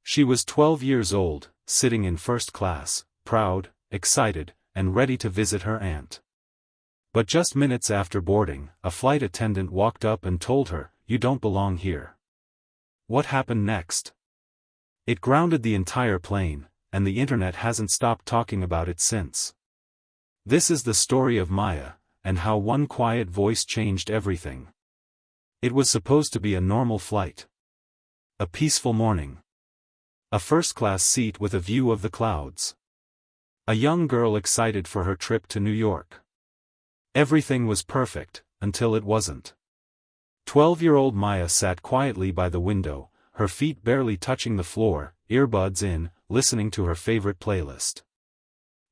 She was 12 years old, sitting in first class, proud, excited, and ready to visit her aunt. But just minutes after boarding, a flight attendant walked up and told her, "You don't belong here." What happened next? It grounded the entire plane, and the internet hasn't stopped talking about it since. This is the story of Maya, and how one quiet voice changed everything. It was supposed to be a normal flight. A peaceful morning. A first-class seat with a view of the clouds. A young girl excited for her trip to New York. Everything was perfect, until it wasn't. 12-year-old Maya sat quietly by the window, her feet barely touching the floor, earbuds in, listening to her favorite playlist.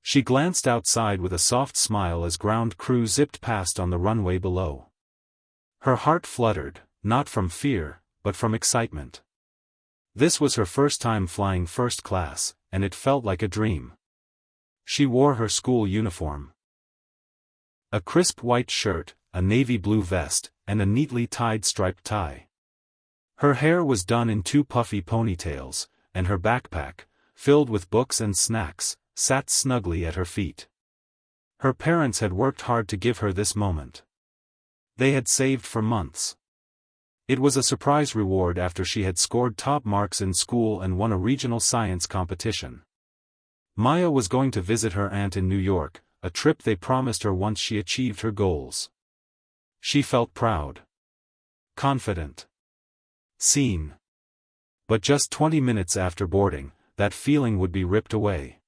She glanced outside with a soft smile as ground crew zipped past on the runway below. Her heart fluttered, not from fear, but from excitement. This was her first time flying first class, and it felt like a dream. She wore her school uniform. A crisp white shirt, a navy blue vest, and a neatly tied striped tie. Her hair was done in two puffy ponytails, and her backpack, filled with books and snacks, sat snugly at her feet. Her parents had worked hard to give her this moment. They had saved for months. It was a surprise reward after she had scored top marks in school and won a regional science competition. Maya was going to visit her aunt in New York, a trip they promised her once she achieved her goals. She felt proud. Confident. Seen. But just 20 minutes after boarding, that feeling would be ripped away.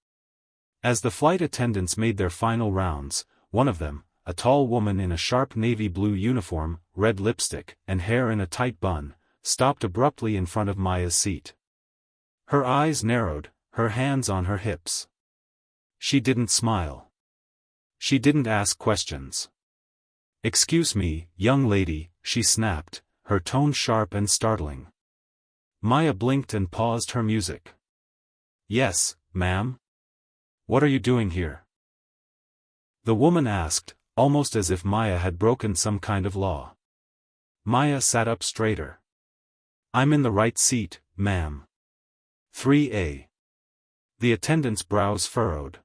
As the flight attendants made their final rounds, one of them, a tall woman in a sharp navy blue uniform, red lipstick, and hair in a tight bun, stopped abruptly in front of Maya's seat. Her eyes narrowed, her hands on her hips. She didn't smile. She didn't ask questions. "Excuse me, young lady," she snapped, her tone sharp and startling. Maya blinked and paused her music. "Yes, ma'am? What are you doing here?" The woman asked, almost as if Maya had broken some kind of law. Maya sat up straighter. "I'm in the right seat, ma'am. 3A. The attendant's brows furrowed.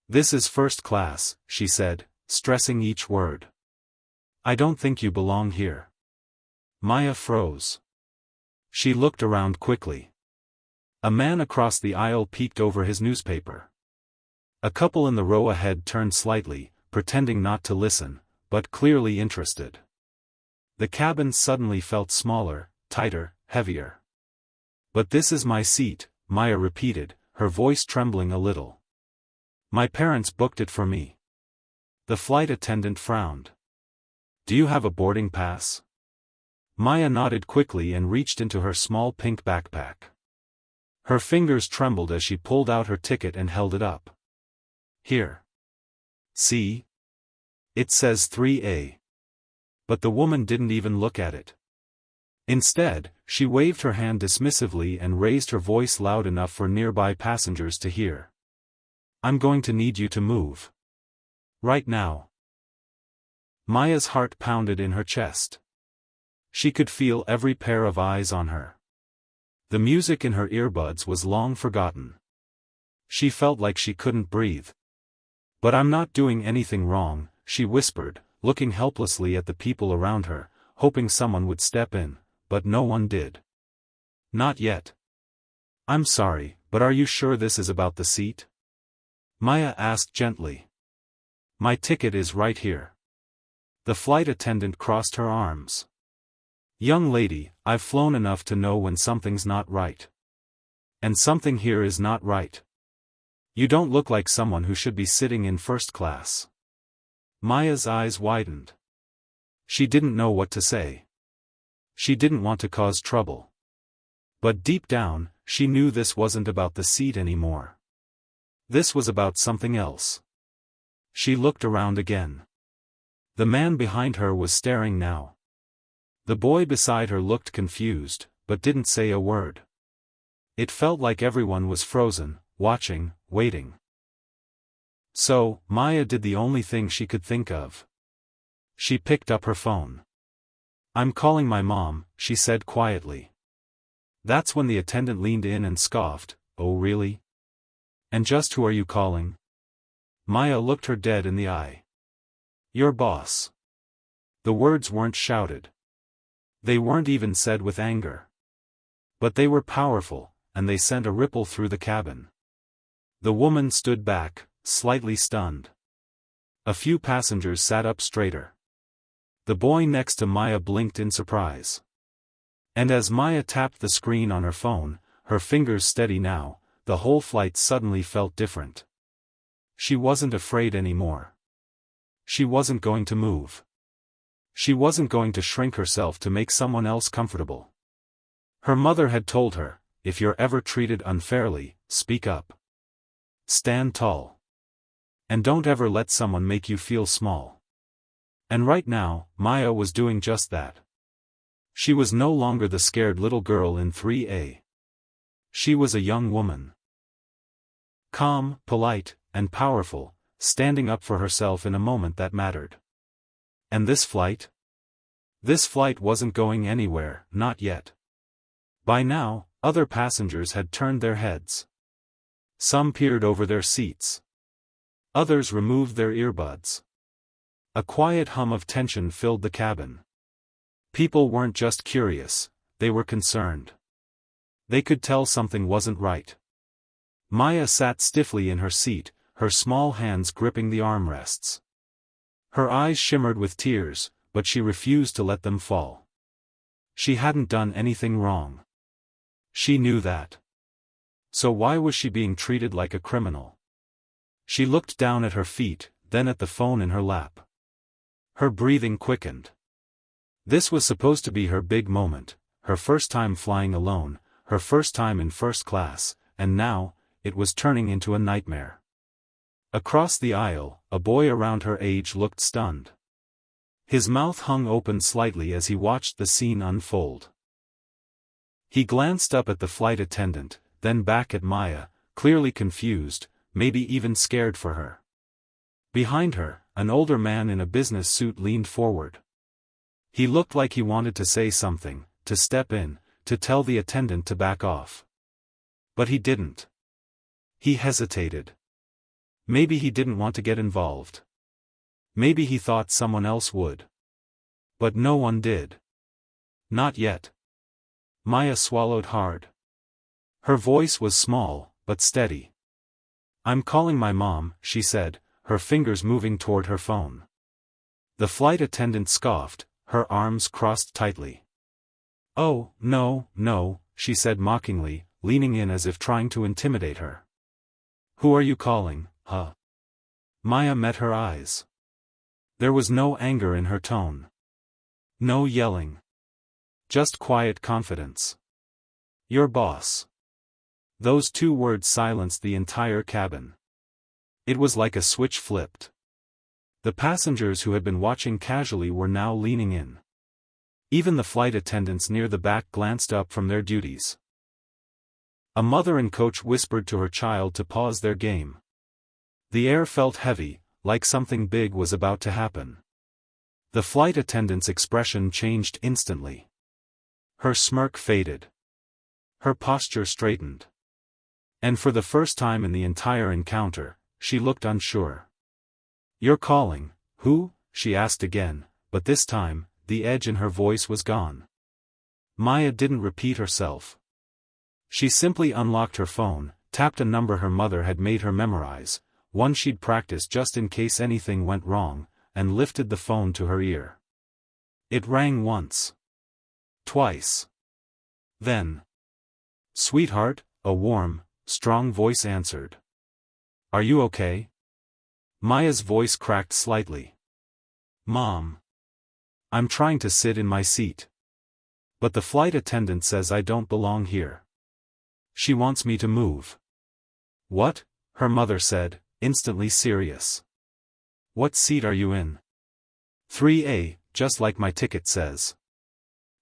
"This is first class," she said, stressing each word. "I don't think you belong here." Maya froze. She looked around quickly. A man across the aisle peeked over his newspaper. A couple in the row ahead turned slightly, pretending not to listen, but clearly interested. The cabin suddenly felt smaller, tighter, heavier. "But this is my seat," Maya repeated, her voice trembling a little. "My parents booked it for me." The flight attendant frowned. "Do you have a boarding pass?" Maya nodded quickly and reached into her small pink backpack. Her fingers trembled as she pulled out her ticket and held it up. "Here. See? It says 3A. But the woman didn't even look at it. Instead, she waved her hand dismissively and raised her voice loud enough for nearby passengers to hear. "I'm going to need you to move. Right now." Maya's heart pounded in her chest. She could feel every pair of eyes on her. The music in her earbuds was long forgotten. She felt like she couldn't breathe. "But I'm not doing anything wrong," she whispered, looking helplessly at the people around her, hoping someone would step in, but no one did. "Not yet." "I'm sorry, but are you sure this is about the seat?" Maya asked gently. "My ticket is right here." The flight attendant crossed her arms. "Young lady, I've flown enough to know when something's not right. And something here is not right. You don't look like someone who should be sitting in first class." Maya's eyes widened. She didn't know what to say. She didn't want to cause trouble. But deep down, she knew this wasn't about the seat anymore. This was about something else. She looked around again. The man behind her was staring now. The boy beside her looked confused, but didn't say a word. It felt like everyone was frozen, watching, waiting. So, Maya did the only thing she could think of. She picked up her phone. "I'm calling my mom," she said quietly. That's when the attendant leaned in and scoffed, "Oh really? And just who are you calling?" Maya looked her dead in the eye. "Your boss." The words weren't shouted. They weren't even said with anger. But they were powerful, and they sent a ripple through the cabin. The woman stood back, slightly stunned. A few passengers sat up straighter. The boy next to Maya blinked in surprise. And as Maya tapped the screen on her phone, her fingers steady now, the whole flight suddenly felt different. She wasn't afraid anymore. She wasn't going to move. She wasn't going to shrink herself to make someone else comfortable. Her mother had told her, if you're ever treated unfairly, speak up. Stand tall. And don't ever let someone make you feel small. And right now, Maya was doing just that. She was no longer the scared little girl in 3A. She was a young woman. Calm, polite, and powerful, standing up for herself in a moment that mattered. And this flight? This flight wasn't going anywhere, not yet. By now, other passengers had turned their heads. Some peered over their seats. Others removed their earbuds. A quiet hum of tension filled the cabin. People weren't just curious, they were concerned. They could tell something wasn't right. Maya sat stiffly in her seat, her small hands gripping the armrests. Her eyes shimmered with tears, but she refused to let them fall. She hadn't done anything wrong. She knew that. So why was she being treated like a criminal? She looked down at her feet, then at the phone in her lap. Her breathing quickened. This was supposed to be her big moment, her first time flying alone, her first time in first class, and now, it was turning into a nightmare. Across the aisle, a boy around her age looked stunned. His mouth hung open slightly as he watched the scene unfold. He glanced up at the flight attendant, then back at Maya, clearly confused, maybe even scared for her. Behind her, an older man in a business suit leaned forward. He looked like he wanted to say something, to step in, to tell the attendant to back off. But he didn't. He hesitated. Maybe he didn't want to get involved. Maybe he thought someone else would. But no one did. Not yet. Maya swallowed hard. Her voice was small, but steady. "I'm calling my mom," she said, her fingers moving toward her phone. The flight attendant scoffed, her arms crossed tightly. "Oh, no, no," she said mockingly, leaning in as if trying to intimidate her. "Who are you calling, huh?" Maya met her eyes. There was no anger in her tone. No yelling. Just quiet confidence. "Your boss." Those two words silenced the entire cabin. It was like a switch flipped. The passengers who had been watching casually were now leaning in. Even the flight attendants near the back glanced up from their duties. A mother and coach whispered to her child to pause their game. The air felt heavy, like something big was about to happen. The flight attendant's expression changed instantly. Her smirk faded. Her posture straightened. And for the first time in the entire encounter, she looked unsure. "You're calling, who?" she asked again, but this time, the edge in her voice was gone. Maya didn't repeat herself. She simply unlocked her phone, tapped a number her mother had made her memorize, one she'd practiced just in case anything went wrong, and lifted the phone to her ear. It rang once. Twice. Then. "Sweetheart," a warm, strong voice answered. "Are you okay?" Maya's voice cracked slightly. "Mom. I'm trying to sit in my seat. But the flight attendant says I don't belong here. She wants me to move." "What?" her mother said, instantly serious. "What seat are you in?" 3A, just like my ticket says."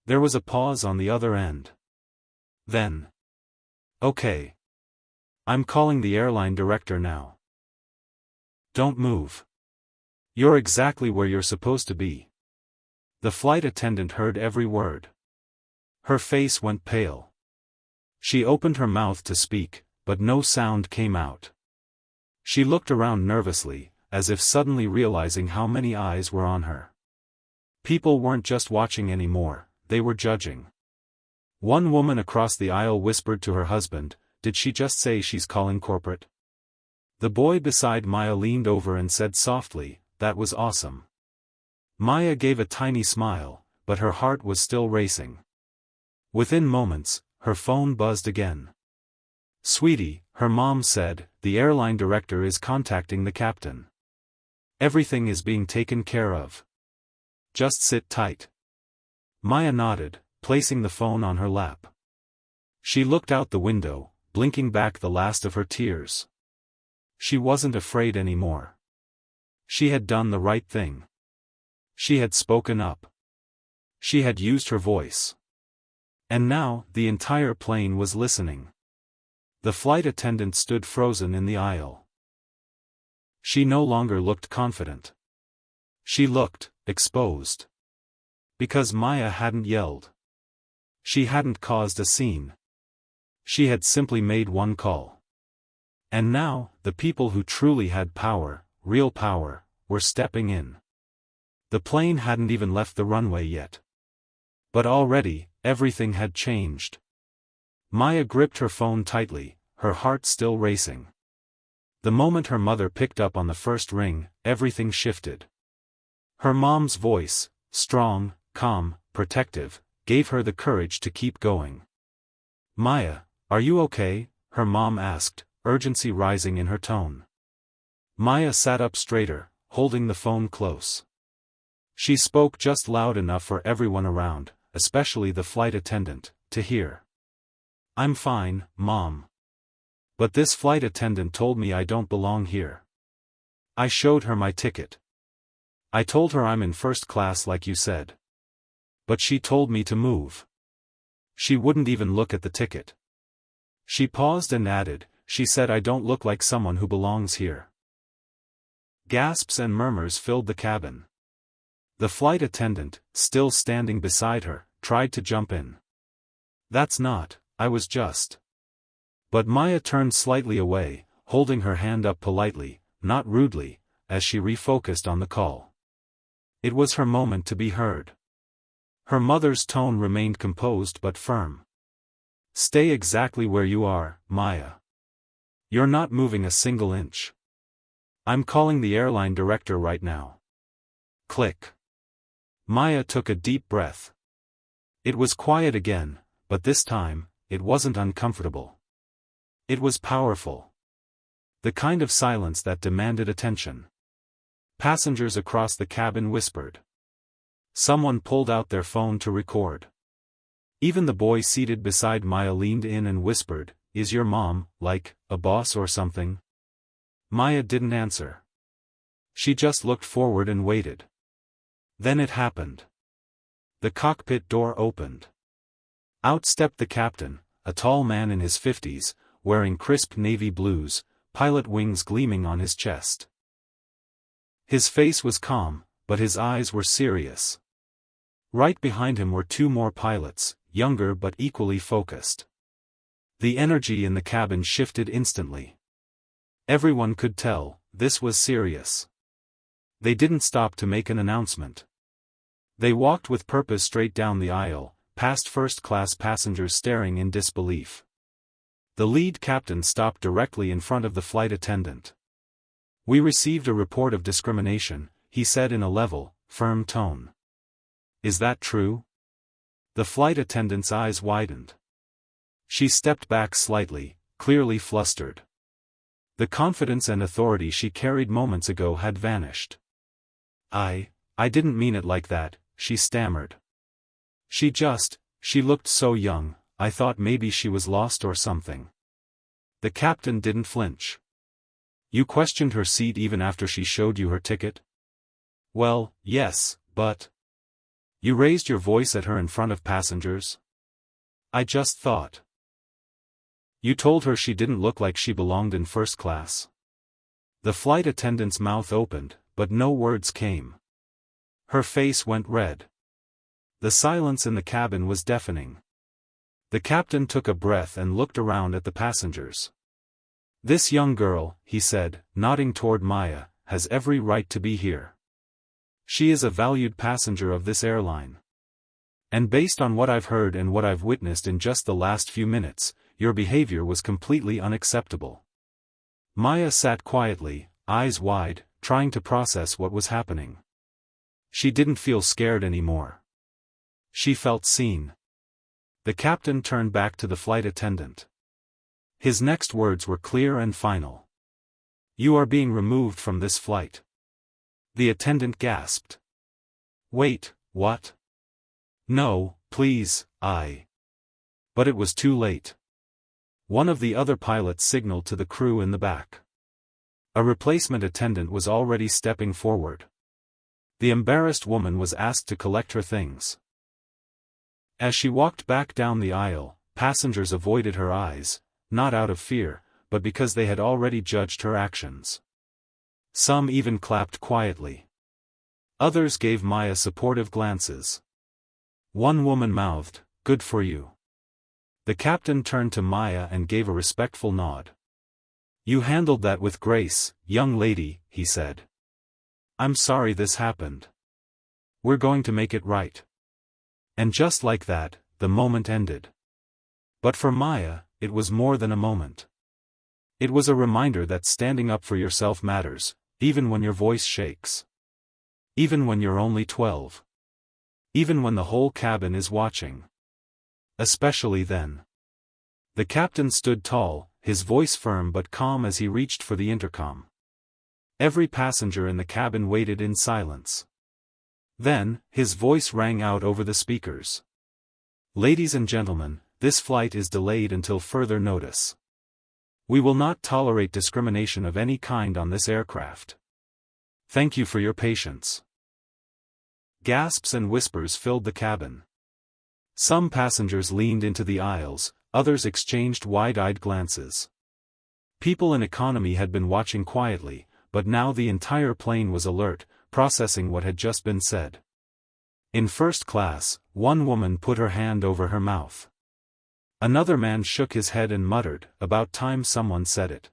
There was a pause on the other end. Then. "Okay. I'm calling the airline director now." "Don't move. You're exactly where you're supposed to be." The flight attendant heard every word. Her face went pale. She opened her mouth to speak, but no sound came out. She looked around nervously, as if suddenly realizing how many eyes were on her. People weren't just watching anymore, they were judging. One woman across the aisle whispered to her husband, "Did she just say she's calling corporate?" The boy beside Maya leaned over and said softly, "That was awesome." Maya gave a tiny smile, but her heart was still racing. Within moments, her phone buzzed again. "Sweetie," her mom said, "the airline director is contacting the captain. Everything is being taken care of. Just sit tight." Maya nodded, placing the phone on her lap. She looked out the window, blinking back the last of her tears. She wasn't afraid anymore. She had done the right thing. She had spoken up. She had used her voice. And now, the entire plane was listening. The flight attendant stood frozen in the aisle. She no longer looked confident. She looked exposed. Because Maya hadn't yelled. She hadn't caused a scene. She had simply made one call. And now, the people who truly had power, real power, were stepping in. The plane hadn't even left the runway yet. But already, everything had changed. Maya gripped her phone tightly, her heart still racing. The moment her mother picked up on the first ring, everything shifted. Her mom's voice, strong, calm, protective, gave her the courage to keep going. "Maya, are you okay?" her mom asked, urgency rising in her tone. Maya sat up straighter, holding the phone close. She spoke just loud enough for everyone around, especially the flight attendant, to hear. "I'm fine, Mom. But this flight attendant told me I don't belong here. I showed her my ticket. I told her I'm in first class like you said. But she told me to move. She wouldn't even look at the ticket." She paused and added, "She said I don't look like someone who belongs here." Gasps and murmurs filled the cabin. The flight attendant, still standing beside her, tried to jump in. "That's not, I was just." But Maya turned slightly away, holding her hand up politely, not rudely, as she refocused on the call. It was her moment to be heard. Her mother's tone remained composed but firm. "Stay exactly where you are, Maya. You're not moving a single inch. I'm calling the airline director right now." Click. Maya took a deep breath. It was quiet again, but this time, it wasn't uncomfortable. It was powerful. The kind of silence that demanded attention. Passengers across the cabin whispered. Someone pulled out their phone to record. Even the boy seated beside Maya leaned in and whispered, "Is your mom, like, a boss or something?" Maya didn't answer. She just looked forward and waited. Then it happened. The cockpit door opened. Out stepped the captain, a tall man in his 50s, wearing crisp navy blues, pilot wings gleaming on his chest. His face was calm, but his eyes were serious. Right behind him were two more pilots, younger but equally focused. The energy in the cabin shifted instantly. Everyone could tell, this was serious. They didn't stop to make an announcement. They walked with purpose straight down the aisle, past first-class passengers staring in disbelief. The lead captain stopped directly in front of the flight attendant. "We received a report of discrimination," he said in a level, firm tone. "Is that true?" The flight attendant's eyes widened. She stepped back slightly, clearly flustered. The confidence and authority she carried moments ago had vanished. I didn't mean it like that," she stammered. She looked so young, I thought maybe she was lost or something." The captain didn't flinch. "You questioned her seat even after she showed you her ticket?" "Well, yes, but..." "You raised your voice at her in front of passengers?" "I just thought..." "You told her she didn't look like she belonged in first class?" The flight attendant's mouth opened, but no words came. Her face went red. The silence in the cabin was deafening. The captain took a breath and looked around at the passengers. "This young girl," he said, nodding toward Maya, "has every right to be here. She is a valued passenger of this airline. And based on what I've heard and what I've witnessed in just the last few minutes, your behavior was completely unacceptable." Maya sat quietly, eyes wide, trying to process what was happening. She didn't feel scared anymore. She felt seen. The captain turned back to the flight attendant. His next words were clear and final. "You are being removed from this flight." The attendant gasped. "Wait, what? No, please, But it was too late. One of the other pilots signaled to the crew in the back. A replacement attendant was already stepping forward. The embarrassed woman was asked to collect her things. As she walked back down the aisle, passengers avoided her eyes, not out of fear, but because they had already judged her actions. Some even clapped quietly. Others gave Maya supportive glances. One woman mouthed, "Good for you." The captain turned to Maya and gave a respectful nod. "You handled that with grace, young lady," he said. "I'm sorry this happened. We're going to make it right." And just like that, the moment ended. But for Maya, it was more than a moment. It was a reminder that standing up for yourself matters, even when your voice shakes. Even when you're only 12. Even when the whole cabin is watching. Especially then. The captain stood tall, his voice firm but calm as he reached for the intercom. Every passenger in the cabin waited in silence. Then, his voice rang out over the speakers. "Ladies and gentlemen, this flight is delayed until further notice. We will not tolerate discrimination of any kind on this aircraft. Thank you for your patience." Gasps and whispers filled the cabin. Some passengers leaned into the aisles, others exchanged wide-eyed glances. People in economy had been watching quietly, but now the entire plane was alert, processing what had just been said. In first class, one woman put her hand over her mouth. Another man shook his head and muttered, "About time someone said it."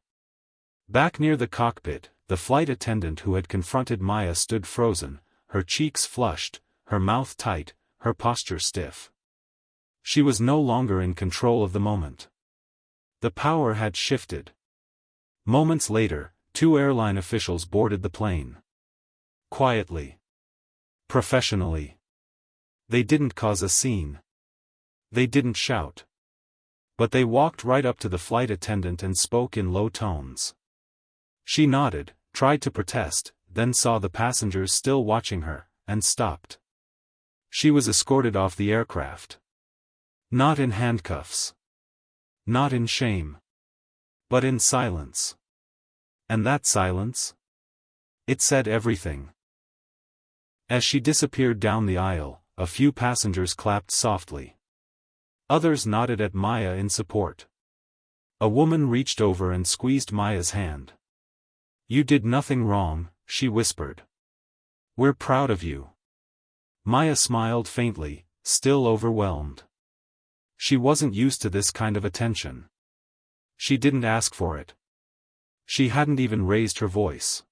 Back near the cockpit, the flight attendant who had confronted Maya stood frozen, her cheeks flushed, her mouth tight, her posture stiff. She was no longer in control of the moment. The power had shifted. Moments later, two airline officials boarded the plane. Quietly. Professionally. They didn't cause a scene. They didn't shout. But they walked right up to the flight attendant and spoke in low tones. She nodded, tried to protest, then saw the passengers still watching her, and stopped. She was escorted off the aircraft. Not in handcuffs. Not in shame. But in silence. And that silence? It said everything. As she disappeared down the aisle, a few passengers clapped softly. Others nodded at Maya in support. A woman reached over and squeezed Maya's hand. "You did nothing wrong," she whispered. "We're proud of you." Maya smiled faintly, still overwhelmed. She wasn't used to this kind of attention. She didn't ask for it. She hadn't even raised her voice.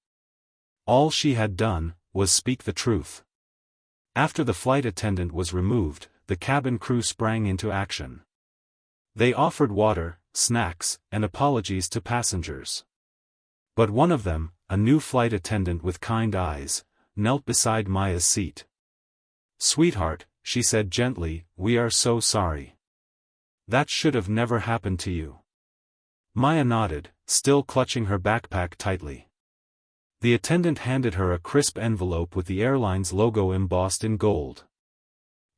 All she had done was speak the truth. After the flight attendant was removed, the cabin crew sprang into action. They offered water, snacks, and apologies to passengers. But one of them, a new flight attendant with kind eyes, knelt beside Maya's seat. "Sweetheart," she said gently, "we are so sorry. That should have never happened to you." Maya nodded, still clutching her backpack tightly. The attendant handed her a crisp envelope with the airline's logo embossed in gold.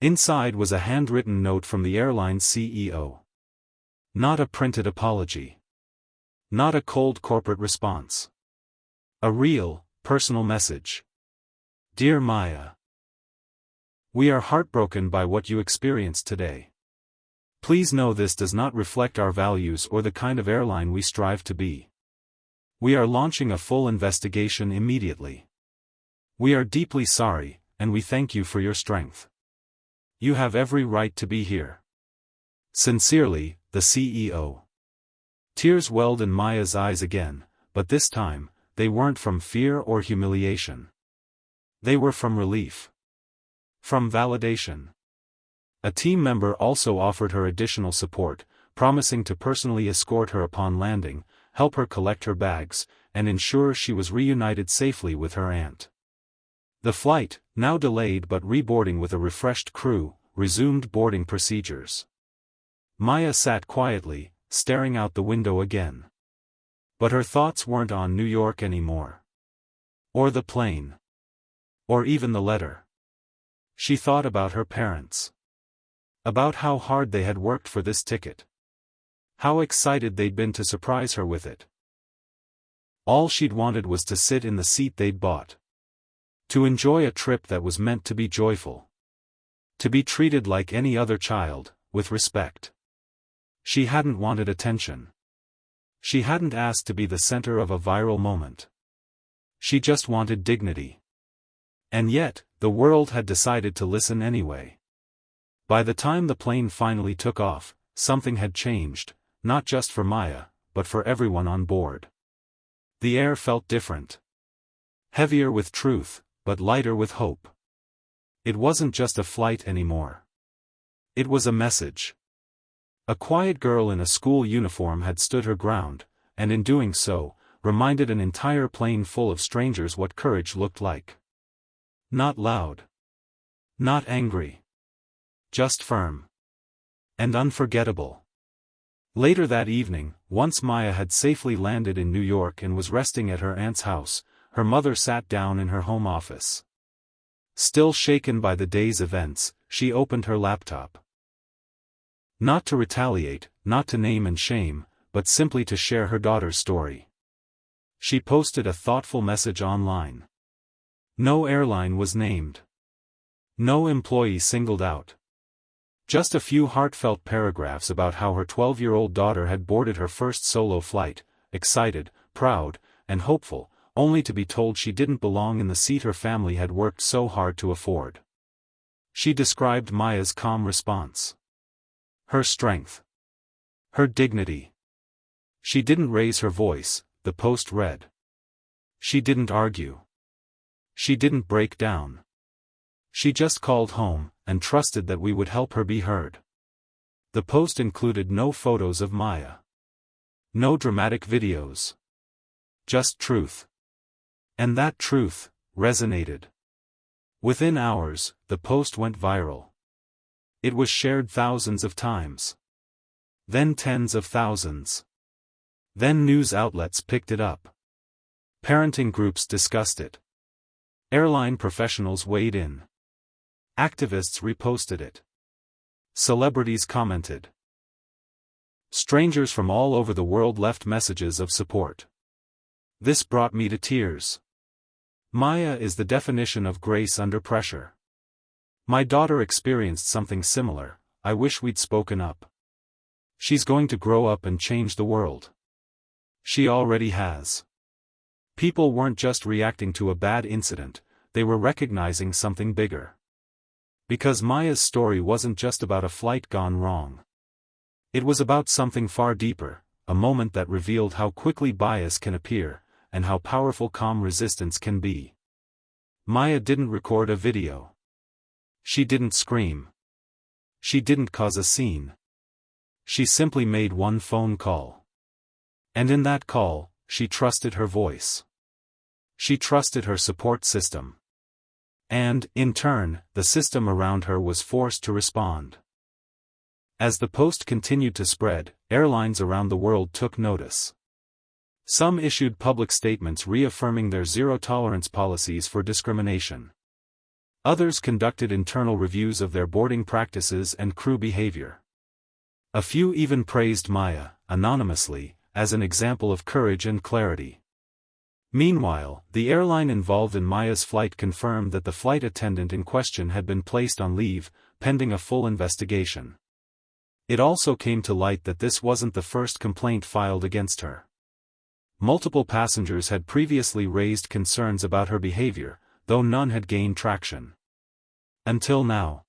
Inside was a handwritten note from the airline's CEO. Not a printed apology. Not a cold corporate response. A real, personal message. "Dear Maya, we are heartbroken by what you experienced today. Please know this does not reflect our values or the kind of airline we strive to be. We are launching a full investigation immediately. We are deeply sorry, and we thank you for your strength. You have every right to be here. Sincerely, the CEO. Tears welled in Maya's eyes again, but this time, they weren't from fear or humiliation. They were from relief. From validation. A team member also offered her additional support, promising to personally escort her upon landing, help her collect her bags, and ensure she was reunited safely with her aunt. The flight, now delayed but reboarding with a refreshed crew, resumed boarding procedures. Maya sat quietly, staring out the window again. But her thoughts weren't on New York anymore. Or the plane. Or even the letter. She thought about her parents. About how hard they had worked for this ticket. How excited they'd been to surprise her with it. All she'd wanted was to sit in the seat they'd bought. To enjoy a trip that was meant to be joyful. To be treated like any other child, with respect. She hadn't wanted attention. She hadn't asked to be the center of a viral moment. She just wanted dignity. And yet, the world had decided to listen anyway. By the time the plane finally took off, something had changed, not just for Maya, but for everyone on board. The air felt different. Heavier with truth, but lighter with hope. It wasn't just a flight anymore. It was a message. A quiet girl in a school uniform had stood her ground, and in doing so, reminded an entire plane full of strangers what courage looked like. Not loud. Not angry. Just firm. And unforgettable. Later that evening, once Maya had safely landed in New York and was resting at her aunt's house, her mother sat down in her home office. Still shaken by the day's events, she opened her laptop. Not to retaliate, not to name and shame, but simply to share her daughter's story. She posted a thoughtful message online. No airline was named. No employee singled out. Just a few heartfelt paragraphs about how her 12-year-old daughter had boarded her first solo flight, excited, proud, and hopeful, only to be told she didn't belong in the seat her family had worked so hard to afford. She described Maya's calm response. Her strength. Her dignity. She didn't raise her voice, the post read. She didn't argue. She didn't break down. She just called home, and trusted that we would help her be heard. The post included no photos of Maya. No dramatic videos. Just truth. And that truth resonated. Within hours, the post went viral. It was shared thousands of times. Then tens of thousands. Then news outlets picked it up. Parenting groups discussed it. Airline professionals weighed in. Activists reposted it. Celebrities commented. Strangers from all over the world left messages of support. This brought me to tears. Maya is the definition of grace under pressure. My daughter experienced something similar, I wish we'd spoken up. She's going to grow up and change the world. She already has. People weren't just reacting to a bad incident, they were recognizing something bigger. Because Maya's story wasn't just about a flight gone wrong. It was about something far deeper, a moment that revealed how quickly bias can appear, and how powerful calm resistance can be. Maya didn't record a video. She didn't scream. She didn't cause a scene. She simply made one phone call. And in that call, she trusted her voice. She trusted her support system. And, in turn, the system around her was forced to respond. As the post continued to spread, airlines around the world took notice. Some issued public statements reaffirming their zero-tolerance policies for discrimination. Others conducted internal reviews of their boarding practices and crew behavior. A few even praised Maya, anonymously, as an example of courage and clarity. Meanwhile, the airline involved in Maya's flight confirmed that the flight attendant in question had been placed on leave, pending a full investigation. It also came to light that this wasn't the first complaint filed against her. Multiple passengers had previously raised concerns about her behavior, though none had gained traction. Until now.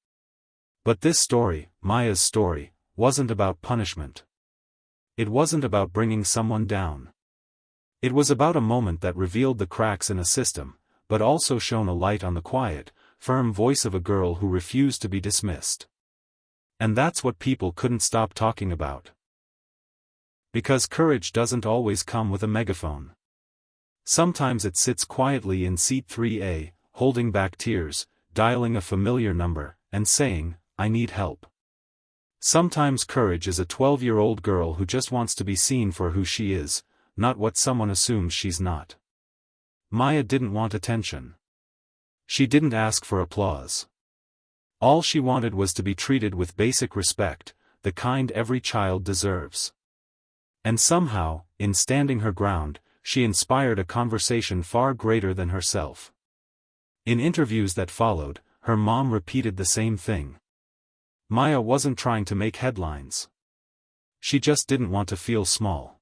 But this story, Maya's story, wasn't about punishment. It wasn't about bringing someone down. It was about a moment that revealed the cracks in a system, but also shone a light on the quiet, firm voice of a girl who refused to be dismissed. And that's what people couldn't stop talking about. Because courage doesn't always come with a megaphone. Sometimes it sits quietly in seat 3A, holding back tears, dialing a familiar number, and saying, "I need help." Sometimes courage is a 12-year-old girl who just wants to be seen for who she is, not what someone assumes she's not. Maya didn't want attention. She didn't ask for applause. All she wanted was to be treated with basic respect, the kind every child deserves. And somehow, in standing her ground, she inspired a conversation far greater than herself. In interviews that followed, her mom repeated the same thing. Maya wasn't trying to make headlines. She just didn't want to feel small.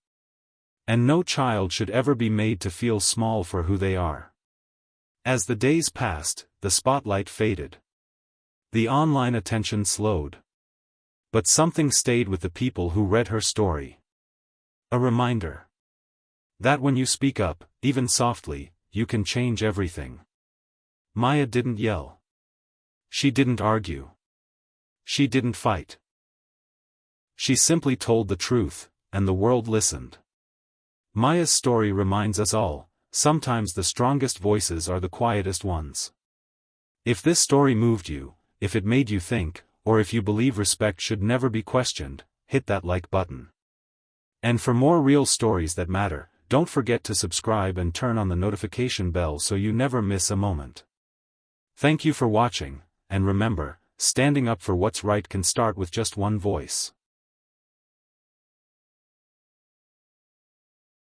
And no child should ever be made to feel small for who they are. As the days passed, the spotlight faded. The online attention slowed. But something stayed with the people who read her story. A reminder. That when you speak up, even softly, you can change everything. Maya didn't yell. She didn't argue. She didn't fight. She simply told the truth, and the world listened. Maya's story reminds us all, sometimes the strongest voices are the quietest ones. If this story moved you, if it made you think, or if you believe respect should never be questioned, hit that like button. And for more real stories that matter, don't forget to subscribe and turn on the notification bell so you never miss a moment. Thank you for watching, and remember, standing up for what's right can start with just one voice.